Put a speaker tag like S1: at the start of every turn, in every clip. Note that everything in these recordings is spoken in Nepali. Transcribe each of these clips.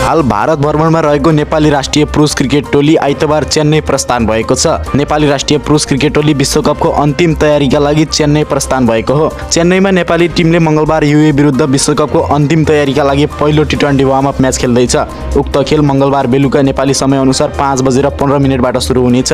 S1: हाल भारत भ्रमणमा रहेको नेपाली राष्ट्रिय पुरुष क्रिकेट टोली आइतबार चेन्नई प्रस्थान भएको छ। नेपाली राष्ट्रिय पुरुष क्रिकेट टोली विश्वकपको अन्तिम तयारीका लागि चेन्नई प्रस्थान भएको हो। चेन्नईमा नेपाली टिमले मंगलबार युए विरुद्ध विश्वकपको अन्तिम तयारीका लागि पहिलो टी20 वार्म अप म्याच खेल्दैछ। उक्त खेल मंगलबार बेलुका नेपाली समयअनुसार 5:15 सुरु हुनेछ।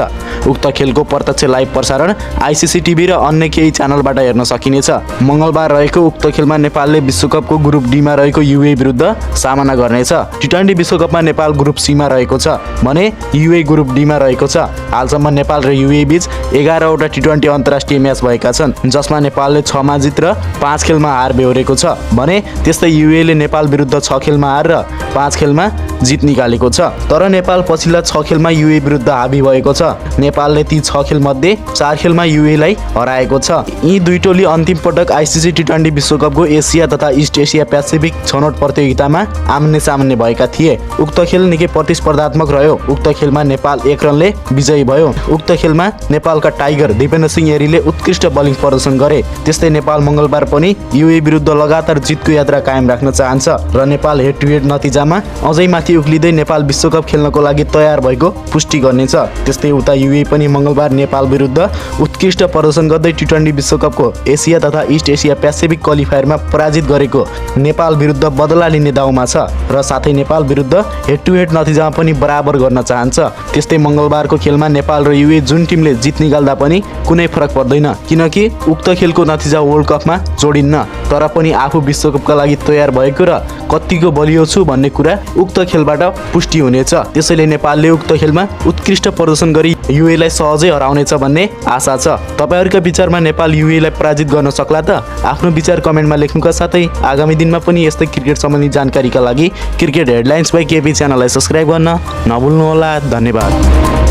S1: उक्त खेलको प्रत्यक्ष लाइभ प्रसारण आइसिसी टिभी र अन्य केही च्यानलबाट हेर्न सकिनेछ। मंगलबार रहेको उक्त खेलमा नेपालले विश्वकपको ग्रुप डीमा रहेको युए विरुद्ध सामना गर्नेछ। टी20 विश्वकपमा नेपाल ग्रुप सीमा रहेको छ भने युए ग्रुप डीमा रहेको छ। हालसम्म नेपाल र युए बीच 11वटा टी20 अन्तर्राष्ट्रिय म्याच भएका छन्, जसमा नेपालले 6 मा जित र 5 खेलमा हार बेहोरेको छ भने त्यस्तै युएले नेपाल विरुद्ध 6 खेलमा हार र 5 खेलमा जित निकालेको छ। तर नेपाल पछिल्ला 6 खेलमा युए विरुद्ध हावी भएको छ। नेपालले ती 6 खेल मध्ये 4 खेलमा युएलाई हराएको छ। यी दुई टोली अन्तिम पटक आइसिसी टी20 विश्वकपको एसिया तथा इस्ट एसिया पेसिफिक छनौट प्रतियोगितामा आम्ने सामने भएका थिए। उक्त खेल निकै प्रतिस्पर्धात्मक रह्यो। उक्त खेलमा नेपाल 1 रनले विजयी भयो। उक्त खेलमा नेपालका टाइगर दिपेन्द्र सिंह एरीले उत्कृष्ट बलिङ प्रदर्शन गरे। त्यस्तै नेपाल मंगलबार पनि युए विरुद्ध लगातार जितको यात्रा कायम राख्न चाहन्छ र नेपाल हेड टु हेड नतिजामा अझै माथि उक्लिँदै नेपाल विश्वकप खेल्नको लागि तयार भएको पुष्टि गर्नेछ। त्यस्तै उता युए पनि मंगलबार नेपाल विरुद्ध उत्कृष्ट प्रदर्शन गर्दै टी20 विश्वकपको एसिया तथा इस्ट एसिया पेसिफिक क्वालिफायरमा पराजित गरेको नेपाल विरुद्ध बदला लिने दाउमा छ र साथै नेपाल विरुद्ध हेड टु हेड नतिजामा पनि बराबर गर्न चाहन्छ। त्यस्तै मंगलबारको खेलमा नेपाल र युए जुन टिमले जित निकाल्दा पनि कुनै फरक पर्दैन, किनकि उक्त खेलको नतिजा वर्ल्ड कपमा जोडिन्न। तर पनि आफू विश्वकपका लागि तयार भएको र कतिको बलियो छु भन्ने कुरा उक्त खेलबाट पुष्टि हुनेछ। त्यसैले नेपालले उक्त खेलमा उत्कृष्ट प्रदर्शन गरी युएलाई सहजै हराउनेछ भन्ने आशा छ। तपाईहरुका विचारमा नेपाल युएलाई पराजित गर्न सक्ला त? आफ्नो विचार कमेन्टमा लेख्नुका साथै आगामी दिनमा पनि यस्तै क्रिकेट सम्बन्धी जानकारीका लागि क्रिकेट हेडलाइन्स बाइ केपी च्यानललाई सब्स्क्राइब गर्न नभुल्नुहोला। धन्यवाद।